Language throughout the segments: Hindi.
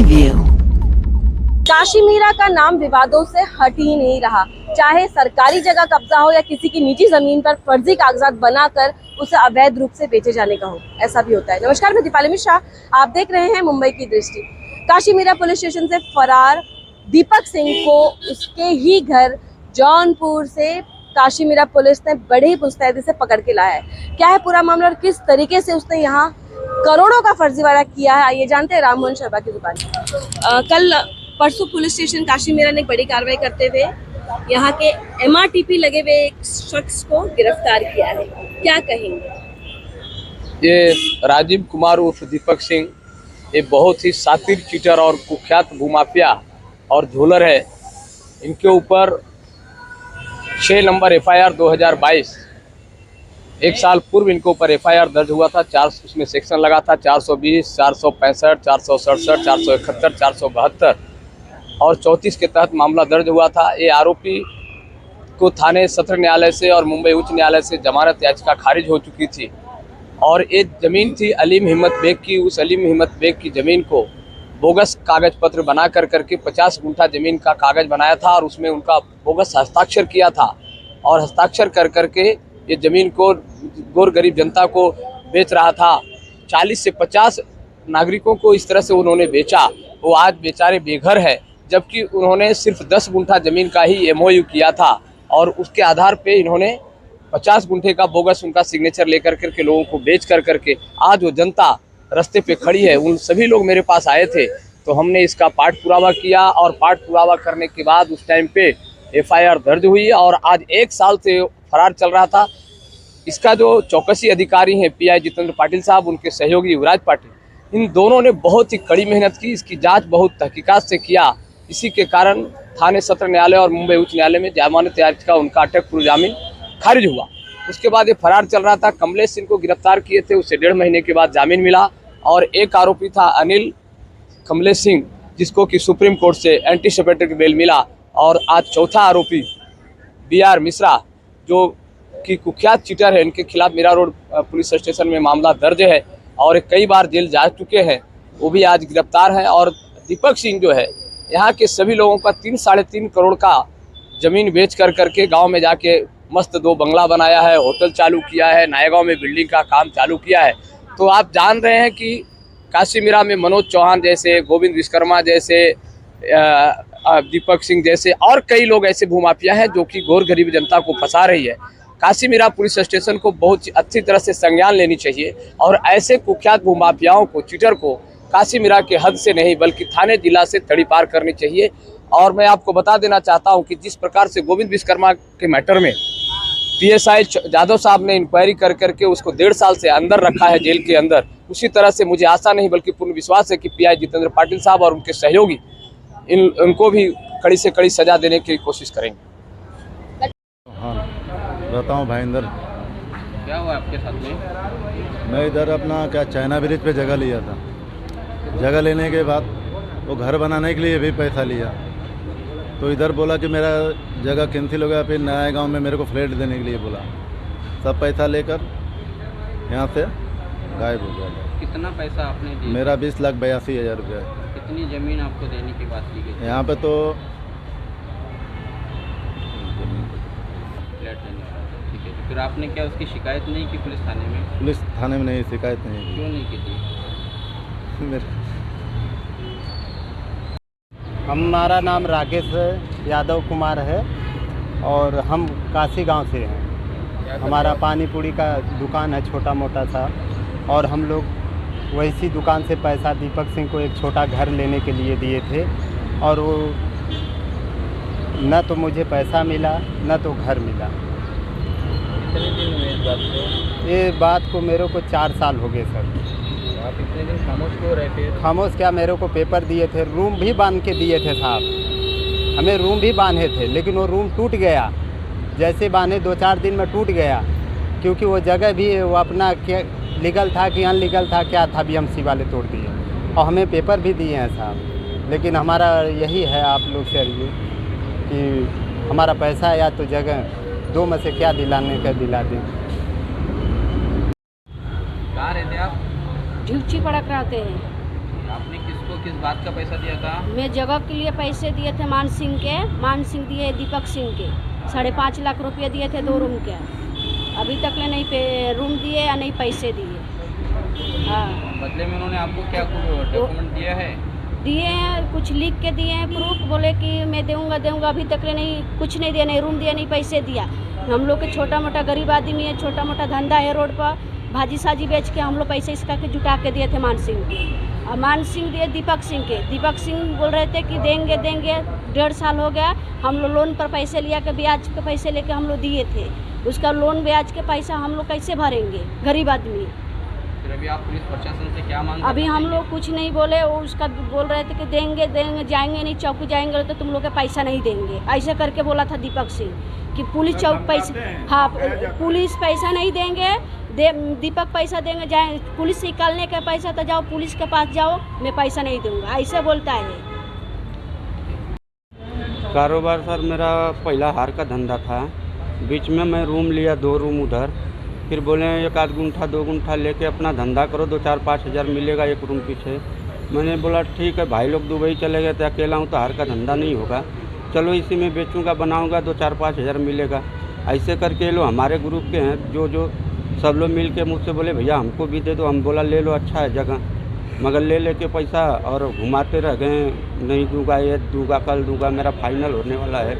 Preview। काशी मीरा का नाम विवादों से हट ही नहीं रहा, चाहे सरकारी जगह कब्जा हो या किसी की निजी जमीन पर फर्जी कागजात बनाकर उसे अवैध रूप से बेचे जाने का हो, ऐसा भी होता है। नमस्कार, मैं दीपाली मिश्रा, आप देख रहे हैं मुंबई की दृष्टि। काशी मीरा पुलिस स्टेशन से फरार दीपक सिंह को उसके ही घर जौनपुर से काशी मीरा पुलिस ने बड़े ही मुस्तैदी से पकड़ के लाया है। क्या है पूरा मामला और किस तरीके से उसने यहाँ करोड़ों का फर्जीवाड़ा किया है, आइए जानते हैं राममोहन शर्मा की दुकान। कल परसों पुलिस स्टेशन काशी मीरा ने एक बड़ी कार्रवाई करते हुए यहाँ के MRTP लगे हुए एक शख्स को गिरफ्तार किया है, क्या कहेंगे? ये राजीव कुमार उर्फ दीपक सिंह ये बहुत ही शातिर चीटर और कुख्यात भूमाफिया और झोलर है। इनके ऊपर 6 नंबर FIR 2022 एक साल पूर्व इनके ऊपर FIR दर्ज हुआ था। उसमें सेक्शन लगा था 420, 465, 467, 471, 472 और 34 के तहत मामला दर्ज हुआ था। ये आरोपी को थाने सत्र न्यायालय से और मुंबई उच्च न्यायालय से जमानत याचिका खारिज हो चुकी थी और ये ज़मीन थी अलीम हिम्मत बेग की। उस अलीम हिम्मत बेग की ज़मीन को बोगस कागज पत्र बना करके 50 गुंठा ज़मीन का कागज़ बनाया था और उसमें उनका बोगस हस्ताक्षर किया था और हस्ताक्षर करके ये ज़मीन को गौर गरीब जनता को बेच रहा था। 40 से 50 नागरिकों को इस तरह से उन्होंने बेचा। वो आज बेचारे बेघर है, जबकि उन्होंने सिर्फ 10 गुंठा ज़मीन का ही MOU किया था और उसके आधार पे इन्होंने 50 गुंठे का बोगस उनका सिग्नेचर लेकर के लोगों को बेच करके आज वो जनता रास्ते पे खड़ी है। उन सभी लोग मेरे पास आए थे तो हमने इसका पाठ पुरावा किया और पाठ पुरावा करने के बाद उस टाइम पे FIR दर्ज हुई और आज 1 साल से फरार चल रहा था। इसका जो चौकसी अधिकारी हैं PI जितेंद्र पाटिल साहब, उनके सहयोगी युवराज पाटिल, इन दोनों ने बहुत ही कड़ी मेहनत की। इसकी जांच बहुत तहकीकात से किया। इसी के कारण थाने सत्र न्यायालय और मुंबई उच्च न्यायालय में जमानत याचिका उनका अटक पूर्व जामीन खारिज हुआ। उसके बाद ये फरार चल रहा था। कमलेश सिंह को गिरफ्तार किए थे, उससे 1.5 महीने के बाद जामीन मिला और एक आरोपी था अनिल कमलेश सिंह, जिसको कि सुप्रीम कोर्ट से एंटीसिपेटरी बेल मिला। और आज चौथा आरोपी BR मिश्रा, जो कि कुख्यात चीटर है, इनके खिलाफ मीरा रोड पुलिस स्टेशन में मामला दर्ज है और कई बार जेल जा चुके हैं, वो भी आज गिरफ्तार हैं। और दीपक सिंह जो है, यहाँ के सभी लोगों का 3-3.5 करोड़ का ज़मीन बेच करके गांव में जाके मस्त 2 बंगला बनाया है, होटल चालू किया है, नायगांव में बिल्डिंग का काम चालू किया है। तो आप जान रहे हैं कि काशी मीरा में मनोज चौहान जैसे, गोविंद विश्वकर्मा जैसे, दीपक सिंह जैसे और कई लोग ऐसे भूमाफिया हैं जो कि गौर गरीब जनता को फंसा रही है। काशी मीरा पुलिस स्टेशन को बहुत अच्छी तरह से संज्ञान लेनी चाहिए और ऐसे कुख्यात भूमाफियाओं को, चीटर को काशी मीरा के हद से नहीं बल्कि थाने जिला से तड़ी पार करनी चाहिए। और मैं आपको बता देना चाहता हूं कि जिस प्रकार से गोविंद विश्वकर्मा के मैटर में PSI जादव साहब ने इंक्वायरी करके उसको 1.5 साल से अंदर रखा है, जेल के अंदर, उसी तरह से मुझे आशा नहीं बल्कि पूर्ण विश्वास है कि PI जितेंद्र पाटिल साहब और उनके सहयोगी इनको भी कड़ी से कड़ी सजा देने की कोशिश करेंगे। हाँ, रहता हूँ भाईंदर। क्या हुआ आपके साथ में? मैं इधर अपना चाइना ब्रिज पे जगह लिया था। जगह लेने के बाद वो घर बनाने के लिए भी पैसा लिया, तो इधर बोला कि मेरा जगह कैंसिल हो गया। फिर नया गांव में मेरे को फ्लैट देने के लिए बोला। सब पैसा लेकर यहाँ से गायब हो गया। कितना पैसा आपने दिया? मेरा 20,82,000 रुपया है। कितनी ज़मीन आपको देने की बात की गई? यहाँ पे तो फ्लैट देने वाला था, ठीक है। तो फिर आपने क्या उसकी शिकायत नहीं की पुलिस थाने में? पुलिस थाने में नहीं, शिकायत नहीं क्यों नहीं की थी? की। हमारा नाम राकेश यादव कुमार है और हम काशी गांव से हैं। हमारा पानी पूरी का दुकान है, छोटा मोटा सा, और हम लोग वैसी दुकान से पैसा दीपक सिंह को एक छोटा घर लेने के लिए दिए थे और वो न तो मुझे पैसा मिला न तो घर मिला। कितने दिन हुए इस बात को? ये बात को मेरे को 4 साल हो गए सर। आप इतने दिन खामोश क्यों रहे थे? खामोश क्या, मेरे को पेपर दिए थे, रूम भी बांध के दिए थे साहब, हमें रूम भी बांधे थे, लेकिन वो रूम टूट गया। जैसे बांधे 2-4 दिन में टूट गया, क्योंकि वो जगह भी वो अपना क्या लीगल था कि अनलीगल था, क्या था, BMC वाले तोड़ दिए और हमें पेपर भी दिए हैं साहब। लेकिन हमारा यही है आप लोग से कि हमारा पैसा या तो जगह, 2 में से क्या दिलाने का दिला दें। कहाँ रहते आप? ढिवची पड़क रहते हैं। आपने किसको किस बात का पैसा दिया था? मैं जगह के लिए पैसे दिए थे मान सिंह दिए दीपक सिंह के 5.5 लाख रुपये दिए थे 2 रूम के। अभी तक ले नहीं रूम दिए या नहीं पैसे दिए। हाँ, बदले में उन्होंने आपको क्या डॉक्यूमेंट दिया है? दिए हैं, कुछ लिख के दिए हैं प्रूफ, बोले कि मैं दूंगा। अभी तक ले नहीं, कुछ नहीं दिया, नहीं रूम दिया नहीं पैसे दिया। हम लोग के छोटा मोटा गरीब आदमी है, छोटा मोटा धंधा है, रोड पर भाजी साजी बेच के हम लोग पैसे इसका के जुटा के दिए थे मान सिंह दिए दीपक सिंह बोल रहे थे कि देंगे 1.5 साल हो गया। हम लोग लोन पर पैसे लिया के ब्याज के पैसे लेके हम लोग दिए थे। उसका लोन ब्याज के पैसा हम लोग कैसे भरेंगे गरीब आदमी। फिर अभी आप पुलिस प्रशासन से क्या मांग? अभी हम लोग कुछ नहीं बोले, वो उसका बोल रहे थे कि देंगे जाएंगे नहीं, चौकी जाएंगे तो तुम लोग के पैसा नहीं देंगे, ऐसे करके बोला था दीपक सिंह कि पुलिस चौक पैसा, हाँ पुलिस पैसा नहीं देंगे, दीपक पैसा देंगे, जाए पुलिस से निकालने का पैसा तो जाओ पुलिस के पास जाओ, मैं पैसा नहीं दूंगा, ऐसे बोलता है। कारोबार सर मेरा पहला हार का धंधा था। बीच में मैं रूम लिया 2 रूम उधर, फिर बोले 1 गुंठा 2 गुंठा लेके अपना धंधा करो, 2-4-5 हज़ार मिलेगा 1 रूम पीछे। मैंने बोला ठीक है, भाई लोग दुबई चले गए थे, अकेला हूँ तो हार का धंधा नहीं होगा, चलो इसी में बेचूंगा बनाऊंगा, 2-4-5 हज़ार मिलेगा। ऐसे करके ये लोग हमारे ग्रुप के हैं, जो सब लोग मिल के मुझसे बोले भैया हमको भी दे दो। हम बोला ले लो, अच्छा है जगह, मगर ले के पैसा और घुमाते रह गए, नहीं दूंगा, ये दूंगा, कल दूंगा, मेरा फाइनल होने वाला है।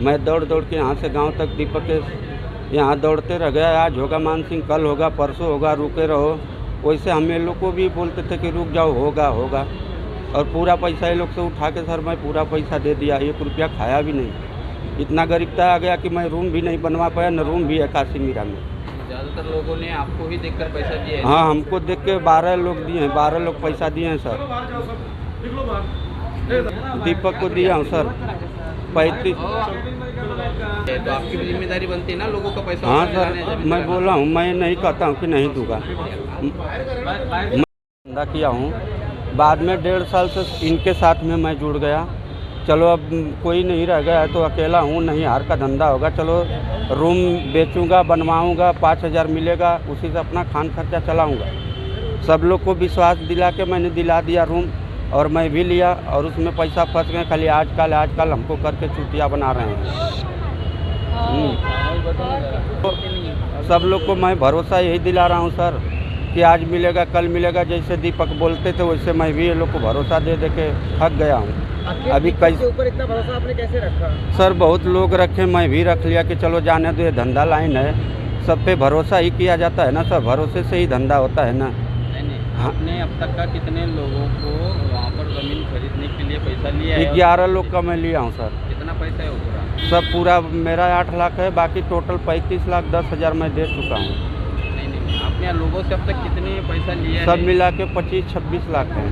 मैं दौड़ के यहाँ से गांव तक दीपक के यहाँ दौड़ते रह गया, आज होगा मान सिंह, कल होगा, परसों होगा, रुके रहो। वैसे हम ये लोग को भी बोलते थे कि रुक जाओ, होगा, और पूरा पैसा ये लोग से उठा के सर मैं पूरा पैसा दे दिया, 1 रुपया खाया भी नहीं। इतना गरीबता आ गया कि मैं रूम भी नहीं बनवा पाया, न रूम भी है काशी मीरा में। ज़्यादातर लोगों ने आपको ही देखकर पैसा दिया है? हाँ, हमको देख के 12 लोग दिए हैं, 12 लोग पैसा दिए हैं सर। दीपक को दिया हूँ सर 35। तो आपकी भी जिम्मेदारी बनती है ना लोगों का पैसा? हाँ सर, मैं बोला हूँ, मैं नहीं कहता हूँ कि नहीं दूंगा। मैं धंधा किया हूँ, बाद में 1.5 साल से इनके साथ में मैं जुड़ गया। चलो अब कोई नहीं रह गया है तो अकेला हूँ, नहीं हार का धंधा होगा, चलो रूम बेचूंगा, बनवाऊंगा, 5 हज़ार मिलेगा, उसी से अपना खान खर्चा चलाऊंगा। सब लोग को विश्वास दिला के मैंने दिला दिया रूम, और मैं भी लिया, और उसमें पैसा फंस गए। खाली आजकल हमको करके चुटिया बना रहे हैं। तो सब लोग को मैं भरोसा यही दिला रहा हूँ सर कि आज मिलेगा, कल मिलेगा, जैसे दीपक बोलते थे वैसे मैं भी ये लोग को भरोसा दे के थक गया हूँ। अभी कैसे ऊपर इतना भरोसा आपने कैसे रखा? सर बहुत लोग रखे, मैं भी रख लिया कि चलो जाने दो, ये धंधा लाइन है, सब पे भरोसा ही किया जाता है ना सर, भरोसे से ही धंधा होता है ना। नहीं, आपने अब तक का कितने लोगों को वहाँ पर ज़मीन खरीदने के लिए पैसा लिया है? 11 लोग का मैं लिया हूँ सर। कितना पैसा है वो पूरा? सब पूरा मेरा 8 लाख है, बाकी टोटल 35 लाख 10 हज़ार मैं दे चुका हूँ। नहीं, आपने लोगों से अब तक कितने पैसा लिया है? सब मिला के 25-26 लाख है।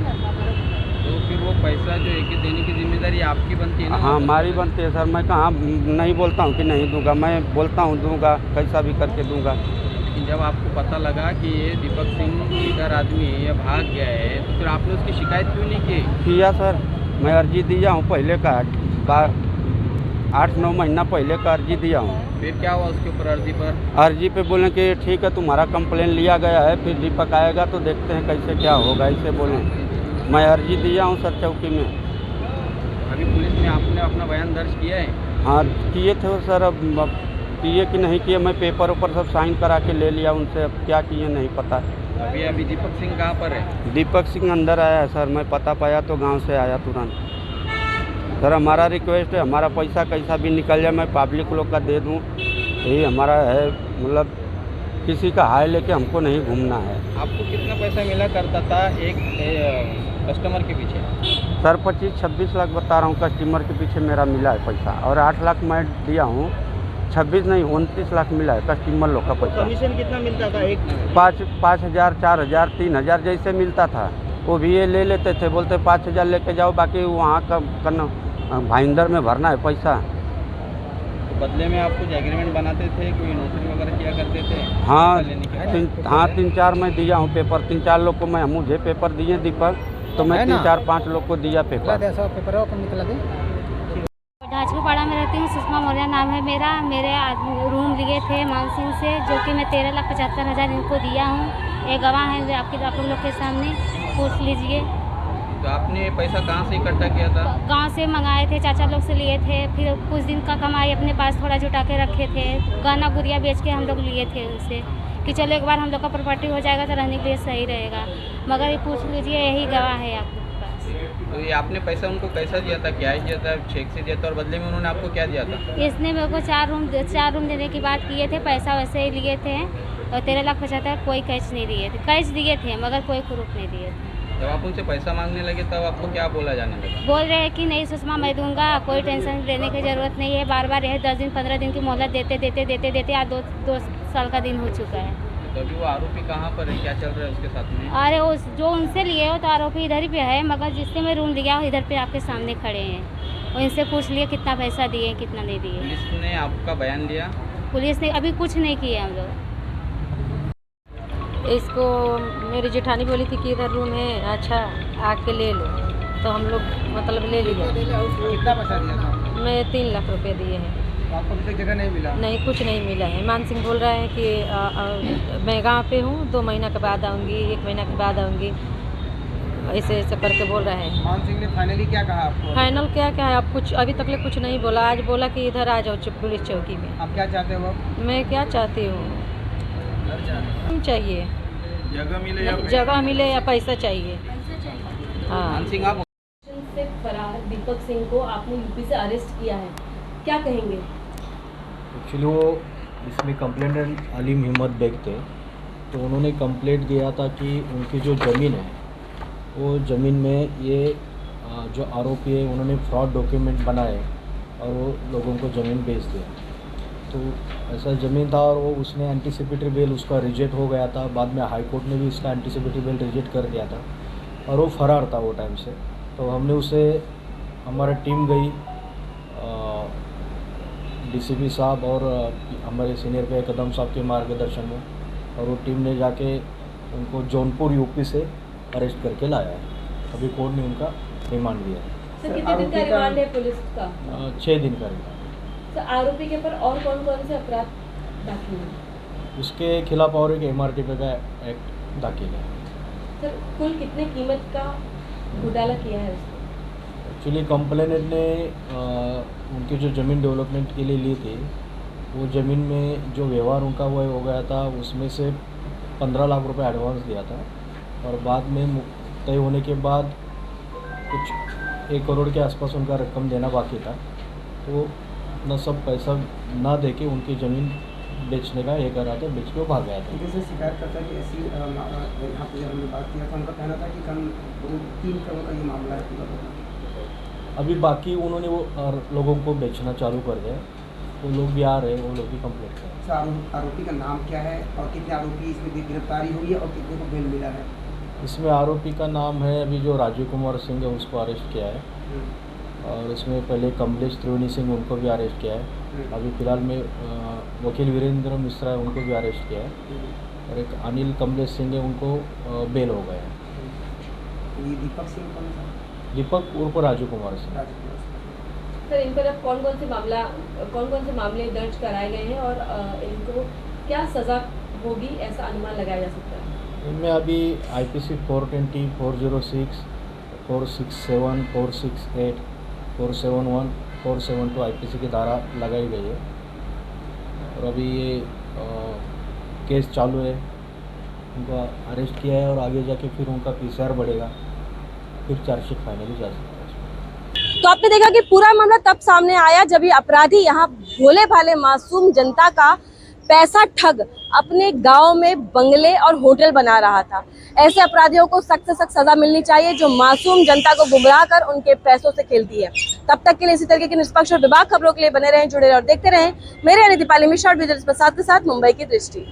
तो फिर वो पैसा जो है कि देने की जिम्मेदारी आपकी बनती है ना? हाँ, हमारी बनती है सर। मैं कहाँ नहीं बोलता हूँ कि नहीं दूंगा, मैं बोलता हूँ दूंगा, कैसा भी करके दूंगा। लेकिन जब आपको पता लगा कि ये दीपक सिंह लीडर आदमी है, ये भाग गया है, तो फिर आपने उसकी शिकायत क्यों नहीं की? किया सर, मैं अर्जी दिया हूँ पहले का, 8-9 महीना पहले का अर्जी दिया हूँ। फिर क्या हुआ उसके ऊपर अर्जी पर? अर्जी पे बोले कि ठीक है तुम्हारा कंप्लेन लिया गया है, फिर दीपक आएगा तो देखते हैं कैसे क्या होगा, ऐसे बोले। मैं अर्जी दिया हूँ सर चौकी में। अभी पुलिस में आपने अपना बयान दर्ज किया है? हाँ किए थे सर, अब किए कि नहीं किए, मैं पेपर ऊपर सब साइन करा के ले लिया उनसे, अब क्या किए नहीं पता। अभी दीपक सिंह कहाँ पर है? दीपक सिंह अंदर आया है सर, मैं पता पाया तो गांव से आया तुरंत। सर हमारा रिक्वेस्ट है, हमारा पैसा कैसा भी निकल जाए, मैं पब्लिक लोग का दे दूँ, यही हमारा है। मतलब किसी का हाय लेके हमको नहीं घूमना है। आपको कितना पैसा मिला करता था एक कस्टमर के पीछे? सर 25-26 लाख बता रहा हूँ, कस्टमर के पीछे मेरा मिला है पैसा, और 8 लाख मैं दिया हूँ, 26 नहीं 29 लाख मिला है कस्टमर लोग का पैसा। कमीशन कितना मिलता था? एक 5 हज़ार, 4 हज़ार, 3 हज़ार जैसे मिलता था, वो भी ये ले लेते थे, बोलते 5 हज़ार लेके जाओ, बाकी वहाँ का भाईंदर में भरना है पैसा। तो बदले में आप कुछ एग्रीमेंट बनाते थे, कोई नौकरी वगैरह किया करते थे? हाँ, हाँ 3-4 मैं दिया हूँ पेपर, 3-4 लोग को मैं, मुझे पेपर दिए दीपक, तो मैं 3-4-5 लोग को दिया पेपर। ढाचूपाड़ा में रहती हूँ, सुषमा मौर्य नाम है मेरा। मेरे रूम लिए थे मान सिंह से, जो कि मैं 13,75,000 इनको दिया हूँ। ये गवाह हैं जो आप लोग के सामने, पूछ लीजिए। तो आप आपने पैसा कहाँ से इकट्ठा किया था? गांव से मंगाए थे, चाचा लोग से लिए थे, फिर कुछ दिन का कमाई अपने पास थोड़ा जुटा के रखे थे, गहना गुड़िया बेच के हम लोग लिए थे उनसे कि चलो एक बार हम लोग का प्रॉपर्टी हो जाएगा तो रहने के लिए सही रहेगा। मगर ये पूछ लीजिए, यही गवाह है आपके पास। तो ये आपने पैसा उनको कैसा दिया था, क्या दिया था, चेक से दिया था और बदले में उन्होंने आपको क्या दिया था? इसने मेरे को 4 रूम देने की बात किए थे, पैसा वैसे ही लिए थे और 13,75,000 कोई कैश नहीं दिए थे, कैश दिए थे मगर कोई प्रूफ नहीं दिए थे। जब आप उनसे पैसा मांगने लगे तब आपको क्या बोला जाने लगा? बोल रहे हैं कि नहीं सुषमा मैं दूंगा, कोई टेंशन लेने की ज़रूरत नहीं है, बार बार यह 10 दिन 15 दिन की मोहलत देते आज 2 साल का दिन हो चुका है। तो अभी वो आरोपी कहाँ पर है, क्या चल रहा है उसके साथ में? अरे उस जो उनसे लिए हो तो आरोपी इधर ही पे है, मगर जिससे मैं रूम लिया इधर पे आपके सामने खड़े हैं और इनसे पूछ लिए कितना पैसा दिए कितना नहीं दिए। पुलिस ने आपका बयान लिया? पुलिस ने अभी कुछ नहीं किया। हम लोग इसको मेरी जेठानी बोली थी कि इधर रूम है, अच्छा आके ले लो, तो हम लोग मतलब ले लिया। कितना पैसा दिया था? मैं 3 लाख रुपए दिए हैं। तो आपको अभी तक जगह नहीं मिला? नहीं, कुछ नहीं मिला है। मान सिंह बोल रहा है कि मैं गाँव पे हूँ, 2 महीना के बाद आऊँगी, 1 महीना के बाद आऊँगी, ऐसे ऐसे करके बोल रहे हैं। मान सिंह ने फाइनली क्या कहा आपको? फाइनल क्या है, अब कुछ अभी तक ले कुछ नहीं बोला। आज बोला कि इधर आ जाओ पुलिस चौकी में। आप क्या चाहते हो? मैं क्या चाहती हूँ, चाहिए जगह मिले या पैसा चाहिए। हाँ। मान सिंह आप से फरार दीपक सिंह को आपने यूपी से अरेस्ट किया है, क्या कहेंगे? एक्चुअली वो इसमें कंप्लेंटेंट अलीम हिम्मत बेग थे, तो उन्होंने कंप्लेंट दिया था कि उनकी जो ज़मीन है वो ज़मीन में ये जो आरोपी है उन्होंने फ्रॉड डॉक्यूमेंट बनाए और वो लोगों को ज़मीन बेच दिया। तो ऐसा ज़मीन था और वो उसने एंटीसिपेटरी बेल उसका रिजेक्ट हो गया था। बाद में हाई कोर्ट ने भी इसका एंटीसिपेटरी बेल रिजेक्ट कर दिया था और वो फ़रार था वो टाइम से। तो हमने उसे, हमारा टीम गई डीसीपी साहब और हमारे सीनियर पे कदम साहब के मार्गदर्शन में, और वो टीम ने जाके उनको जौनपुर यूपी से अरेस्ट करके लाया है। अभी कोर्ट ने उनका रिमांड दिया है। सर कितने दिन का रिमांड है पुलिस का? 6 दिन का रिमांड। सर आरोपी के ऊपर और कौन कौन से अपराध दाखिल हैं? उसके खिलाफ और एक MRTP का एक्ट दाखिल है। सर कुल कितने कीमत का घोटाला किया है उसने? एक्चुअली कंप्लेनेंट ने उनकी जो ज़मीन डेवलपमेंट के लिए ली थी, वो ज़मीन में जो व्यवहार उनका वो हो गया था, उसमें से 15 लाख रुपए एडवांस दिया था और बाद में तय होने के बाद कुछ 1 करोड़ के आसपास उनका रकम देना बाकी था। तो न सब पैसा ना दे के उनकी ज़मीन बेचने का ये कर रहा था, बेच के वो भाग गया था। जैसे शिकायत करता कि ऐसी यहाँ पे हमने बात किया था, उनका कहना था कि कल 3 करोड़ का ये मामला है पूरा। अभी बाकी उन्होंने वो लोगों को बेचना चालू कर दिया, वो लोग भी आ रहे हैं, वो लोग भी कंप्लेंट कर रहे हैं। आरोपी का नाम क्या है और कितने आरोपी इसमें गिरफ्तारी हुई है और कितने को बेल मिला है? इसमें आरोपी का नाम है अभी जो राजीव कुमार सिंह है, उसको अरेस्ट किया है, और इसमें पहले कमलेश त्रिवेणी सिंह उनको भी अरेस्ट किया है। अभी फ़िलहाल में वकील वीरेंद्र मिश्रा है, उनको भी अरेस्ट किया है, और एक अनिल कमलेश सिंह है, उनको बेल हो गया है। ये दीपक सिंह कौन सा? दीपक उर्फ राजू कुमार सिंह। सर इन पर अब कौन कौन से मामले दर्ज कराए गए हैं और इनको क्या सज़ा होगी, ऐसा अनुमान लगाया जा सकता है? इनमें अभी IPC 420, 406, 467, 468, 471, 472 IPC की धारा लगाई गई है, और अभी ये केस चालू है। उनको अरेस्ट किया है और आगे जाके फिर उनका PCR बढ़ेगा, फिर चार्जशीट फाइनली जा सकता है। तो आपने देखा कि पूरा मामला तब सामने आया जब ये अपराधी यहाँ भोले भाले मासूम जनता का पैसा ठग अपने गांव में बंगले और होटल बना रहा था। ऐसे अपराधियों को सख्त से सख्त सजा मिलनी चाहिए जो मासूम जनता को गुमराह कर उनके पैसों से खेलती है। तब तक के लिए इसी तरह की निष्पक्ष और बेबाक खबरों के लिए बने रहें, जुड़े रहें और देखते रहें मेरे यानी दीपाली मिश्रा और विजय प्रसाद के साथ मुंबई की दृष्टि।